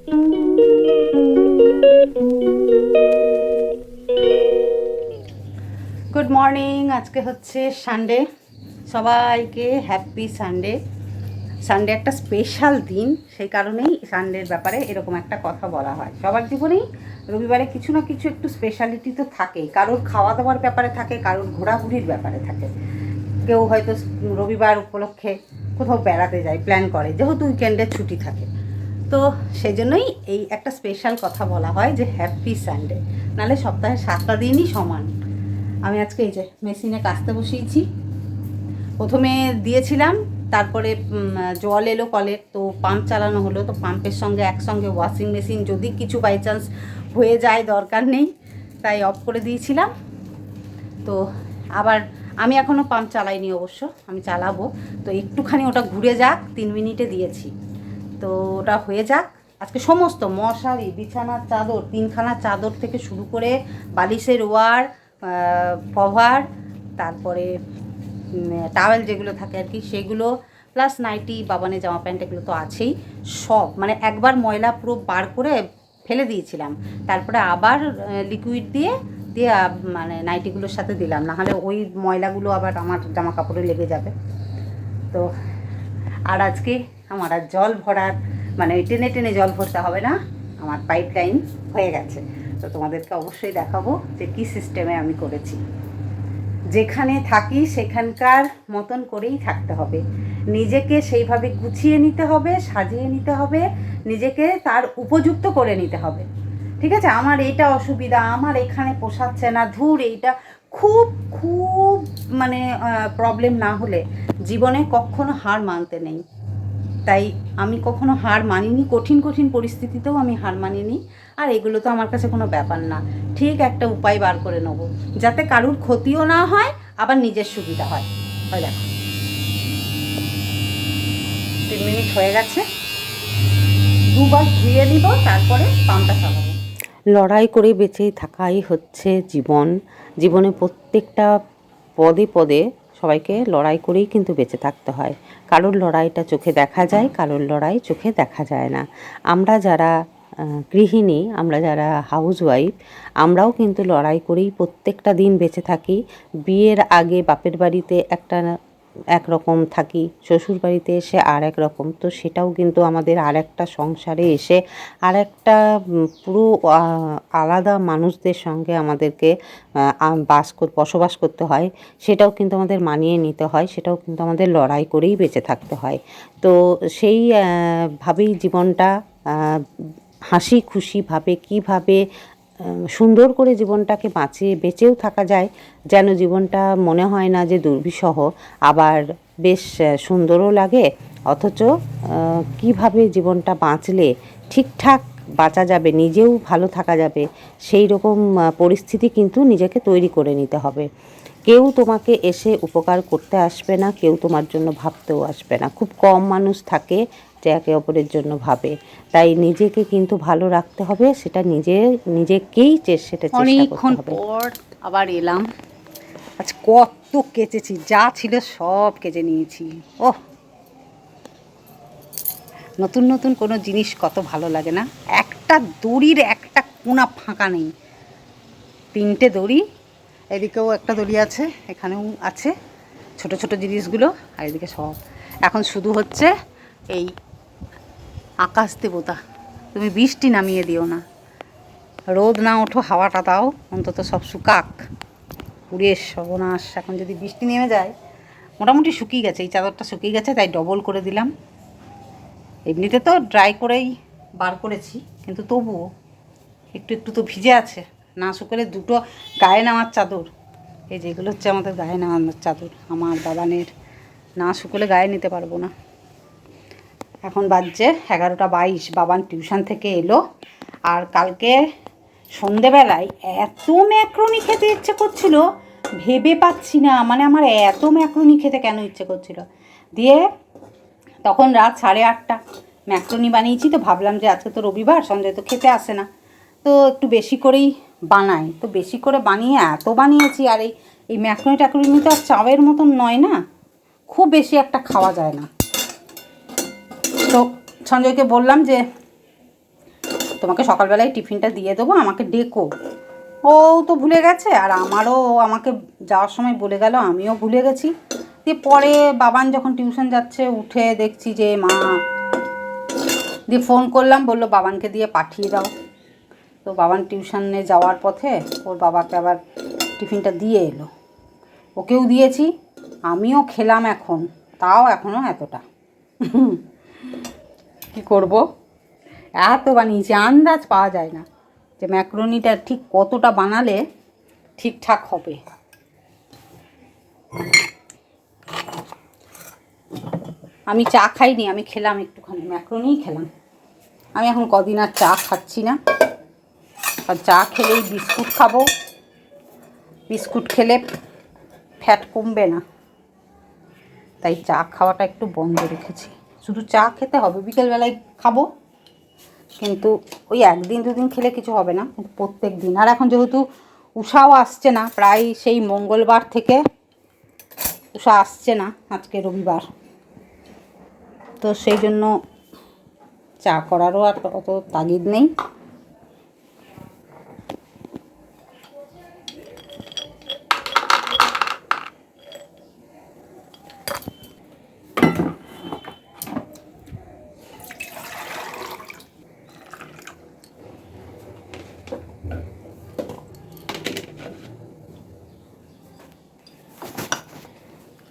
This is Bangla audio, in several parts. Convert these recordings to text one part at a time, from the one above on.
Good morning. আজকে হচ্ছে সানডে। সবাইকে হ্যাপি সানডে। সানডে একটা স্পেশাল দিন, সেই কারণেই সানডের ব্যাপারে এরকম একটা কথা বলা হয়। সবার জীবনেই রবিবারে কিছু না কিছু একটু স্পেশালিটি তো থাকেই। কারোর খাওয়া দাওয়ার ব্যাপারে থাকে, কারোর ঘোরাঘুরির ব্যাপারে থাকে। কেউ হয়তো রবিবার উপলক্ষে কোথাও বেড়াতে যায়, প্ল্যান করে, যেহেতু উইকেন্ডের ছুটি থাকে। তো সেই জন্যই এই একটা স্পেশাল কথা বলা হয় যে হ্যাপি সানডে। নাহলে সপ্তাহে 7টা দিনই সমান। আমি আজকে এই যে মেশিনে কাচতে বসিয়েছি। প্রথমে দিয়েছিলাম, তারপরে জল এলো কলের, তো পাম্প চালানো হলো। তো পাম্পের সঙ্গে একসঙ্গে ওয়াশিং মেশিন, যদি কিছু বাই চান্স হয়ে যায়, দরকার নেই, তাই অফ করে দিয়েছিলাম। তো আবার আমি এখনও পাম্প চালাইনি, অবশ্য আমি চালাবো। তো একটুখানি ওটা ঘুরে যাক, 3 মিনিটে দিয়েছি। তো ওটা হয়ে যাক। আজকে সমস্ত মশারি, বিছানার চাদর, 3খানা চাদর থেকে শুরু করে বালিশের ওয়ার, কভার, তারপরে টাওয়েল যেগুলো থাকে আর কি, সেগুলো, প্লাস নাইটি, বাবানের জামা প্যান্ট, এগুলো তো আছেই। সব মানে একবার ময়লা পুরো বার করে ফেলে দিয়েছিলাম, তারপরে আবার লিকুইড দিয়ে দিয়ে মানে নাইটিগুলোর সাথে দিলাম, নাহলে ওই ময়লাগুলো আবার আমার জামা কাপড়ে লেগে যাবে। তো আর আজকে আমার আর জল ভরার মানে ওই টেনে টেনে জল ভরতে হবে না, আমার পাইপ লাইন হয়ে গেছে। তো তোমাদেরকে অবশ্যই দেখাবো যে কী সিস্টেমে আমি করেছি। যেখানে থাকি সেখানকার মতন করেই থাকতে হবে, নিজেকে সেইভাবে গুছিয়ে নিতে হবে, সাজিয়ে নিতে হবে, নিজেকে তার উপযুক্ত করে নিতে হবে। ঠিক আছে? আমার এইটা অসুবিধা, আমার এখানে পোষাচ্ছে না, ধুর এইটা, খুব খুব মানে প্রবলেম না হলে জীবনে কখনো হার মানতে নেই। তাই আমি কখনো হার মানিনি, কঠিন কঠিন পরিস্থিতিতেও আমি হার মানিনি। আর এগুলো তো আমার কাছে কোনো ব্যাপার না, ঠিক একটা উপায় বার করে নেবো, যাতে কারুর ক্ষতিও না হয়, আবার নিজের সুবিধা হয়। হয় দেখো, 3 মিনিট হয়ে গেছে, দুবার ধুয়ে নিব, তারপরে পাম্পটা চালাবো। লড়াই করে বেঁচে থাকাই হচ্ছে জীবন। জীবনে প্রত্যেকটা পদে পদে সবাইকে লড়াই করেই কিন্তু বেঁচে থাকতে হয়। কারোর লড়াইটা চোখে দেখা যায়, কারোর লড়াই চোখে দেখা যায় না। আমরা যারা গৃহিণী, আমরা যারা হাউসওয়াইফ, আমরাও কিন্তু লড়াই করেই প্রত্যেকটা দিন বেঁচে থাকি। বিয়ের আগে বাপের বাড়িতে একটা একরকম থাকি, শ্বশুর বাড়িতে এসে আর এক রকম। তো সেটাও কিন্তু আমাদের আর একটা সংসারে এসে আর একটা পুরো আলাদা মানুষদের সঙ্গে আমাদেরকে বসবাস করতে হয়। সেটাও কিন্তু আমাদের মানিয়ে নিতে হয়, সেটাও কিন্তু আমাদের লড়াই করেই বেঁচে থাকতে হয়। তো সেই ভাবেই জীবনটা হাসি খুশিভাবে কীভাবে সুন্দর করে জীবনটাকে বেঁচেও থাকা যায়, যেন জীবনটা মনে হয় না যে দুর্বিষহ, আবার বেশ সুন্দরও লাগে। অথচ কীভাবে জীবনটা বাঁচলে ঠিকঠাক বাঁচা যাবে, নিজেও ভালো থাকা যাবে, সেই রকম পরিস্থিতি কিন্তু নিজেকে তৈরি করে নিতে হবে। কেউ তোমাকে এসে উপকার করতে আসবে না, কেউ তোমার জন্য ভাবতেও আসবে না। খুব কম মানুষ থাকে যে একে অপরের জন্য ভাবে। তাই নিজেকে কিন্তু ভালো রাখতে হবে, সেটা নিজেকেই সেটা চেষ্টা করতে হবে। অনেকক্ষণ পর আবার এলাম। আজ কত কেচেছি, যা ছিল সব কেচে নিয়েছি। ওহ, নতুন নতুন কোনো জিনিস কত ভালো লাগে না? একটা দড়ির একটা কোনা ফাঁকা নেই, 3টে দড়ি, এদিকেও একটা দড়ি আছে, এখানেও আছে, ছোট ছোট জিনিসগুলো, আর এদিকে সব। এখন শুধু হচ্ছে এই আকাশ দেবতা, তুমি বৃষ্টি নামিয়ে দিও না, রোদ না ওঠো, হাওয়াটা দাও, অন্তত সব শুকাক। পুড়ে সর্বনাশ, এখন যদি বৃষ্টি নেমে যায়। মোটামুটি শুকিয়ে গেছে, এই চাদরটা শুকিয়ে গেছে, তাই ডবল করে দিলাম। এমনিতে তো ড্রাই করেই বার করেছি, কিন্তু তবুও একটু একটু তো ভিজে আছে। না শুকলে দুটো গায়ে নেওয়ার চাদর, এই যেগুলো হচ্ছে আমাদের গায়ে নেওয়ার চাদর, আমার বাবানের, না শুকলে গায়ে নিতে পারবো না। এখন বাজছে 11:22, বাবান টিউশন থেকে এলো। আর কালকে সন্ধেবেলায় এত ম্যাক্রোনি খেতে ইচ্ছে করছিল, ভেবে পাচ্ছি না, মানে আমার এত ম্যাক্রোনি খেতে কেন ইচ্ছে করছিল। দিয়ে তখন রাত 8:30, ম্যাক্রোনি বানিয়েছি। তো ভাবলাম যে আজকে তো রবিবার, সঞ্জয় তো খেতে আসে না, তো একটু বেশি করেই বানাই। তো বেশি করে বানিয়ে এত বানিয়েছি। আর এই ম্যাক্রোনি ট্যাক্রোনি তো আর চাউয়ের মতন নয় না, খুব বেশি একটা খাওয়া যায় না। তো সঞ্জয়কে বললাম যে তোমাকে সকালবেলায় টিফিনটা দিয়ে দেবো, আমাকে ডেকো। ও তো ভুলে গেছে, আর আমারও আমাকে যাওয়ার সময় বলে গেল, আমিও ভুলে গেছি। দিয়ে পরে বাবান যখন টিউশন যাচ্ছে উঠে দেখছি যে মা, দিয়ে ফোন করলাম, বললো বাবানকে দিয়ে পাঠিয়ে দাও। তো বাবান টিউশনে যাওয়ার পথে ওর বাবাকে আবার টিফিনটা দিয়ে এলো, ওকেও দিয়েছি, আমিও খেলাম এখন, তাও এখনও এতটা। কি করব, এত বানিয়েছি, আন্দাজ পাওয়া যায় না যে ম্যাকরোনিটা ঠিক কতটা বানালে ঠিকঠাক হবে। আমি চা খাইনি, আমি খেলাম একটুখানি, ম্যাকরোনিই খেলাম। আমি এখন কদিন আর চা খাচ্ছি না, আর চা খেলেই বিস্কুট খাবো, বিস্কুট খেলে ফ্যাট কমবে না, তাই চা খাওয়াটা একটু বন্ধ রেখেছি। শুধু চা খেতে হবে, বিকেলবেলায় খাবো, কিন্তু ওই একদিন দুদিন খেলে কিছু হবে না, কিন্তু প্রত্যেক দিন। আর এখন যেহেতু উষাও আসছে না, প্রায় সেই মঙ্গলবার থেকে উষা আসছে না, আজকে রবিবার, তো সেই জন্য চা করারও আর অত তাগিদ নেই।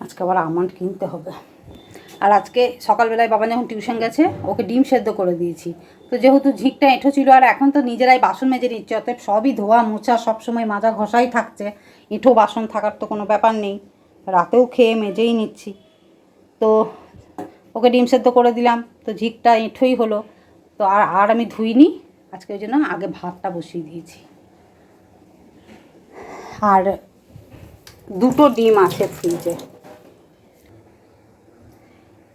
আজকে আবার আমন্ড কিনতে হবে। আর আজকে সকালবেলায় বাবা যখন টিউশন গেছে ওকে ডিম সেদ্ধ করে দিয়েছি, তো যেহেতু ঝিকটা এঁঠো ছিল, আর এখন তো নিজেরাই বাসন মেজে নিচ্ছে, অতএব সবই ধোয়া মোছা, সবসময় মাজা ঘষাই থাকছে, এঁঠো বাসন থাকার তো কোনো ব্যাপার নেই, রাতেও খেয়ে মেজেই নিচ্ছি। তো ওকে ডিম সেদ্ধ করে দিলাম, তো ঝিকটা এঁঠোই হলো, তো আর আমি ধুইনি আজকে, ওই জন্য আগে ভাতটা বসিয়ে দিয়েছি। আর দুটো ডিম আছে ফ্রিজে।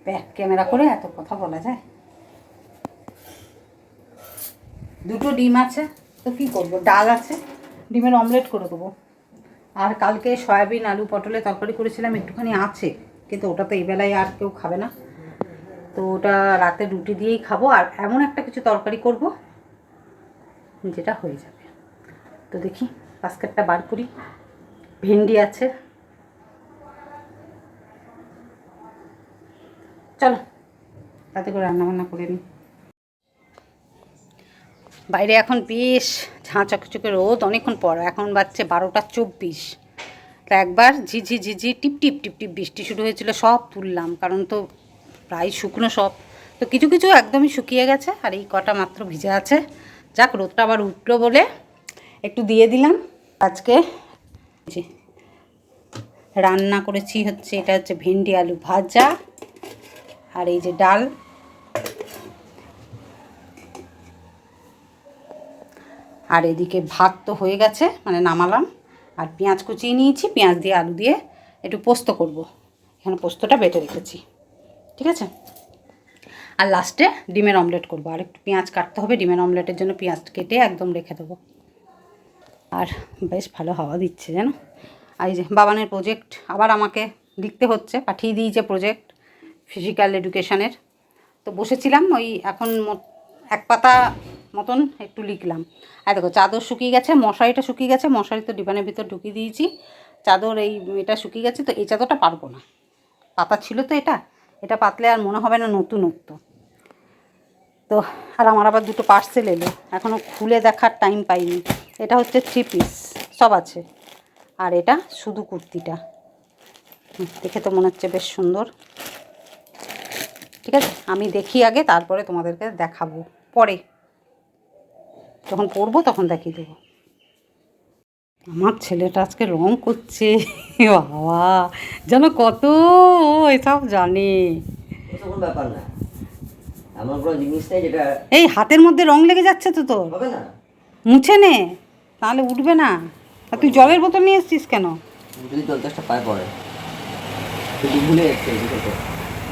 ব্যাক ক্যামেরা করে এত কথা বলা যায়? দুটো ডিম আছে, তো কী করবো, ডাল আছে, ডিমের অমলেট করে দেবো। আর কালকে সয়াবিন আলু পটলের তরকারি করেছিলাম, একটুখানি আছে, কিন্তু ওটা তো এই বেলায় আর কেউ খাবে না, তো ওটা রাতে রুটি দিয়েই খাবো। আর এমন একটা কিছু তরকারি করব যেটা হয়ে যাবে। তো দেখি বাস্কেটটা বার করি, ভেন্ডি আছে, চলো তাতে করে রান্নাবান্না করে নিই। বাইরে এখন বেশ ঝাঁ চকচকে রোদ, অনেকক্ষণ পর, এখন বাজছে 12:24। তা একবার ঝিঝি ঝিঝি টিপ টিপ টিপ টিপ বৃষ্টি শুরু হয়েছিল, সব তুললাম, কারণ তো প্রায় শুকনো সব, তো কিছু কিছু একদমই শুকিয়ে গেছে, আর এই কটা মাত্র ভিজে আছে। যাক, রোদটা আবার উঠলো বলে একটু দিয়ে দিলাম। আজকে রান্না করেছি হচ্ছে, এটা হচ্ছে ভেন্ডি আলু ভাজা, আর এই যে ডাল, আর এদিকে ভাত তো হয়ে গেছে, মানে নামালাম, আর পেঁয়াজ কুচিয়ে নিয়েছি, পেঁয়াজ দিয়ে আলু দিয়ে একটু পোস্ত করব, এখানে পোস্তটা বেটে রেখেছি, ঠিক আছে। আর লাস্টে ডিমের অমলেট করব, আর একটু পেঁয়াজ কাটতে হবে, ডিমের অমলেটের জন্য পেঁয়াজ কেটে একদম রেখে দেবো। আর বেশ ভালো হাওয়া দিচ্ছে জানো। আর এই যে বাবানের প্রজেক্ট আবার আমাকে লিখতে হচ্ছে, পাঠিয়ে দিয়েছে প্রজেক্ট ফিজিক্যাল এডুকেশানের, তো বসেছিলাম, ওই এখন এক পাতা মতন একটু লিখলাম। আর দেখো চাদর শুকিয়ে গেছে, মশারিটা শুকিয়ে গেছে, মশারি তো ডিবানের ভিতর ঢুকিয়ে দিয়েছি, চাদর এটা শুকিয়ে গেছে, তো এই চাদরটা পারবো না, পাতা ছিল তো এটা পাতলে আর মনে হবে না নতুনত্ব। তো আর আমার আবার দুটো পার্সেল এলো, এখনও খুলে দেখার টাইম পাইনি। এটা হচ্ছে 3 পিস, সব আছে, আর এটা শুধু কুর্তিটা, দেখে তো মনে হচ্ছে বেশ সুন্দর, ঠিক আছে। আমি দেখি আগে, তারপরে তোমাদেরকে দেখাবো, পরে যখন পরবো তখন দেখিয়ে দেবো। আমার ছেলেটা আজকে রং করছে, বাবা যেন কত এসব জানে। ব্যাপার না, এমন কোনো জিনিস নেই যেটা এই হাতের মধ্যে রং লেগে যাচ্ছে তো তোর, হবে না, মুছে নে, তাহলে উঠবে না। আর তুই জলের বোতল নিয়ে এসছিস কেন? যদি জল তেষ্টা পায় পড়ে, তুই ভুলে যাচ্ছে বিষয়টা।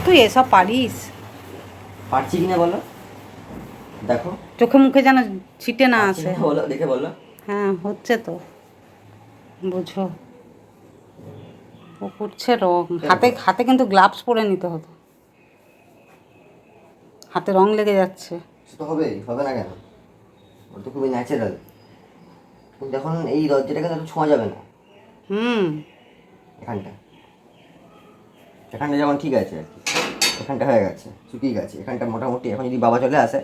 তুই এসব পারিস? পারছি কিনা বলো, দেখো চোখে মুখে যেন ছিটে না আসে। বলো, দেখে বলো। হ্যাঁ হচ্ছে তো, বুঝো, ও করছে রং, হাতে কিন্তু গ্লাভস পরে নিতে হতো, হাতে রং লেগে যাচ্ছে। সেটা হবে, হবে না কেন? ওটা তো খুবই ন্যাচারাল, কিন্তু এখন এই দরজাটাকে তো ছোঁয়া যাবে না। এখানটা যেমন ঠিক আছে আর কি, এখানটা হয়ে গেছে, শুকিয়ে গেছে এখানটা মোটামুটি। এখন যদি বাবা চলে আসে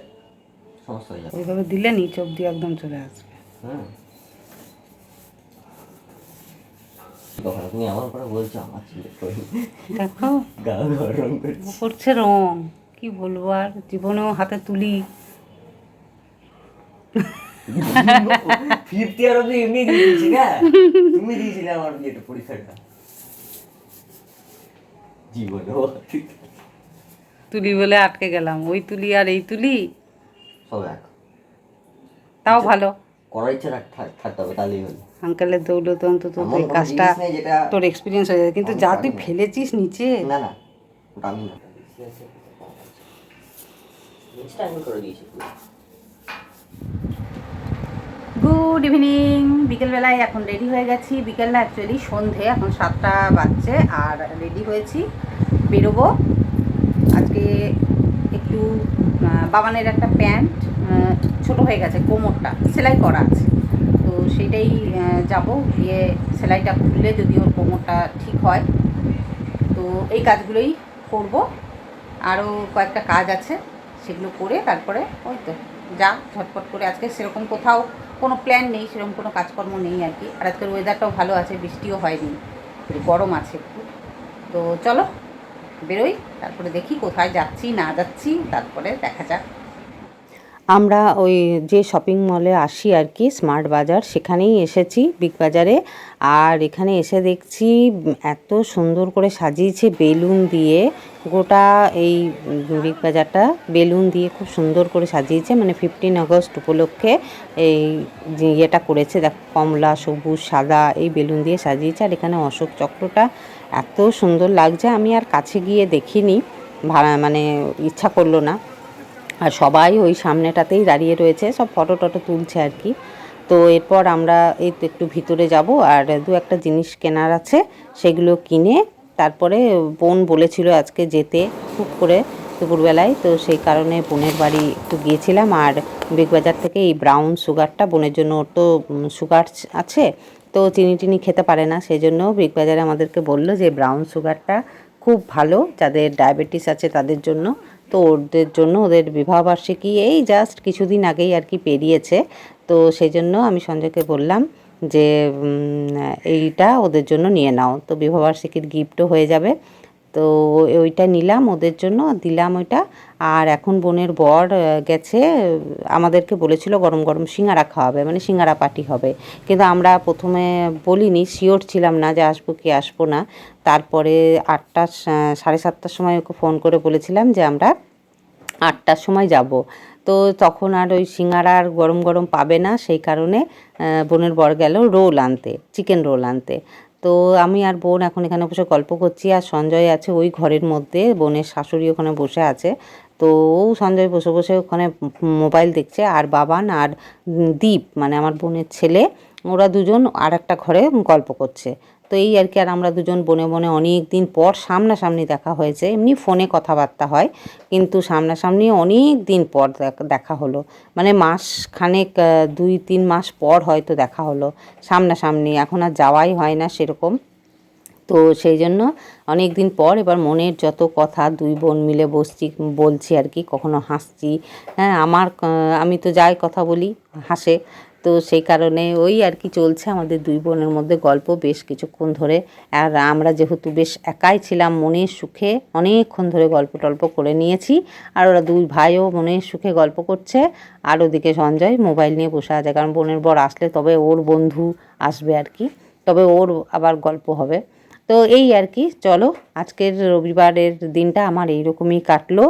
সমস্যা হয়ে যাবে। এইভাবে দিলে নিচ অব্দি একদম চলে আসবে। তখন তুমি এমন করে বলছো, আমার ছেলে দেখো গা রং করছে রং, কি বলবো আর, জীবনেও হাতে তুলি। ফিফথ ইয়ার অব্দি এমনি দিয়েছি না, তুমি দিয়েছিলে আমার বিয়েটা পরীক্ষাটা। জীবনেও তুলি বলে আটকে গেলাম, ওই তুলি আর এই তুলি সব এক। তাও ভালো, করার ইচ্ছা থাকতে হবে, তাহলেই হলো। আঙ্কেলের দৌলতে অন্তত এমন এই কোনো কাজটা জিনিস নেই যেটা তোর এক্সপিরিয়েন্স হয়ে যায়, কিন্তু আমি যা পারি তুই না। ফেলেছিস নিচে। না না, ওটা আমি না, নিচটা আমি করে দিয়েছি। গুড ইভিনিং, বিকেলবেলায় এখন রেডি হয়ে গেছি। বিকেল না, অ্যাকচুয়ালি সন্ধে, এখন 7টা বাজছে আর রেডি হয়েছি, বেরোবো। আজকে একটু বাবানের একটা প্যান্ট ছোট হয়ে গেছে, কোমরটা সেলাই করা আছে, তো সেটাই যাব, গিয়ে সেলাইটা খুললে যদি ওর কোমরটা ঠিক হয়, তো এই কাজগুলোই করব। আরও কয়েকটা কাজ আছে, সেগুলো করে তারপরে ওই তো যা ঝটপট করে। আজকে সেরকম কোথাও কোনো প্ল্যান নেই, সেরকম কোনো কাজকর্ম নেই আর কি। আর আজকের ওয়েদারটাও ভালো আছে, বৃষ্টিও হয়নি, গরম আছে একটু। তো চলো বেরোই, তারপরে দেখি কোথায় যাচ্ছি না যাচ্ছি, তারপরে দেখা যাক। আমরা ওই যে শপিং মলে আসি আর কি, স্মার্ট বাজার, সেখানেই এসেছি, বিগ বাজারে। আর এখানে এসে দেখছি এত সুন্দর করে সাজিয়েছে বেলুন দিয়ে, গোটা এই বিগ বাজারটা বেলুন দিয়ে খুব সুন্দর করে সাজিয়েছে, মানে 15 আগস্ট উপলক্ষে এই যে ইয়েটা করেছে, দেখ কমলা, সবুজ, সাদা এই বেলুন দিয়ে সাজিয়েছে। আর এখানে অশোক চক্রটা এত সুন্দর লাগছে, আমি আর কাছে গিয়ে দেখিনি, মানে ইচ্ছা করলো না। আর সবাই ওই সামনেটাতেই দাঁড়িয়ে রয়েছে, সব ফটো টটো তুলছে আর কি। তো এরপর আমরা এই তো একটু ভিতরে যাব, আর দু একটা জিনিস কেনার আছে, সেগুলো কিনে তারপরে বোন বলেছিল আজকে যেতে খুব করে দুপুরবেলায়, তো সেই কারণে বোনের বাড়ি একটু গিয়েছিলাম। আর বিগ বাজার থেকে এই ব্রাউন সুগারটা বোনের জন্য, ওর তো সুগার আছে, তো চিনি টিনি খেতে পারে না, সেই জন্য বিগ বাজারে আমাদেরকে বললো যে ব্রাউন সুগারটা খুব ভালো, যাদের ডায়াবেটিস আছে তাদের জন্য। তো ওদের জন্য, ওদের বিবাহবার্ষিকী এই জাস্ট কিছুদিন আগেই আর কি পেরিয়েছে, তো সেই জন্য আমি সঞ্জয়কে বললাম যে এইটা ওদের জন্য নিয়ে নাও, তো বিবাহবার্ষিকীর গিফটও হয়ে যাবে। তো ওইটা নিলাম ওদের জন্য, দিলাম ওইটা। আর এখন বোনের বর গেছে, আমাদেরকে বলেছিল গরম গরম সিঙ্গারা খাওয়াবে, মানে সিঙ্গারা পার্টি হবে, কিন্তু আমরা প্রথমে বলিনি, শিওর ছিলাম না যে আসবো কি আসবো না। তারপরে 8টা, 7:30টার সময় ওকে ফোন করে বলেছিলাম যে আমরা 8টার সময় যাব, তো তখন আর ওই সিঙ্গারা আর গরম গরম পাবে না, সেই কারণে বোনের বর গেল রোল আনতে, চিকেন রোল আনতে। তো আমি আর বোন এখন এখানে বসে গল্প করছি, আর সঞ্জয় আছে ওই ঘরের মধ্যে, বোনের শাশুড়ি ওখানে বসে আছে, তো ও সঞ্জয় বসে বসে ওখানে মোবাইল দেখছে। আর বাবান আর দীপ, মানে আমার বোনের ছেলে, ওরা দুজন আর একটা ঘরে গল্প করছে। তো এই আর কি। আর আমরা দুজন বনে বনে অনেক দিন পর সামনাসামনি দেখা হয়েছে, এমনি ফোনে কথাবার্তা হয়, কিন্তু সামনাসামনি অনেক দিন পর দেখা হলো, মানে মাস খানেক, 2-3 মাস পর হয়তো দেখা হলো সামনাসামনি, এখন আর যাওয়াই হয় না সেরকম। তো সেই জন্য অনেক দিন পর এবার মনের যত কথা দুই বোন মিলে বলছি আর কি, কখনো হাসছি, হ্যাঁ আমি তো যাই কথা বলি, হাসে। তো সেই কারণে ওই আর কি চলছে আমাদের দুই বোনের মধ্যে গল্প বেশ কিছুক্ষণ ধরে। আর আমরা যেহেতু বেশ একাই ছিলাম, মনের সুখে অনেকক্ষণ ধরে গল্প টল্প করে নিয়েছি, আর ওরা দুই ভাইও মনের সুখে গল্প করছে। আর ওদিকে সঞ্জয় মোবাইল নিয়ে বসে আছে, কারণ বোনের বর আসলে তবে ওর বন্ধু আসবে আর কি, তবে ওর আবার গল্প হবে। তো এই আর কি, চলো আজকের রবিবারের দিনটা আমার এইরকমই কাটলো।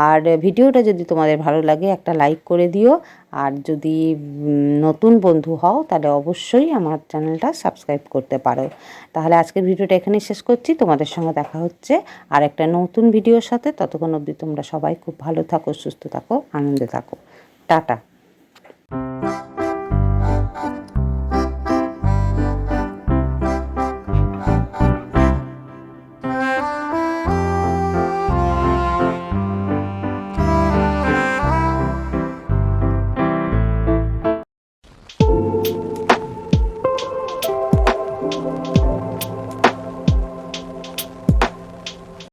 আর ভিডিওটা যদি তোমাদের ভালো লাগে একটা লাইক করে দিও, আর যদি নতুন বন্ধু হও তাহলে অবশ্যই আমার চ্যানেলটা সাবস্ক্রাইব করতে পারো। তাহলে আজকের ভিডিওটা এখানেই শেষ করছি, তোমাদের সঙ্গে দেখা হচ্ছে আর একটা নতুন ভিডিওর সাথে। ততক্ষণ অবধি তোমরা সবাই খুব ভালো থাকো, সুস্থ থাকো, আনন্দে থাকো, টাটা।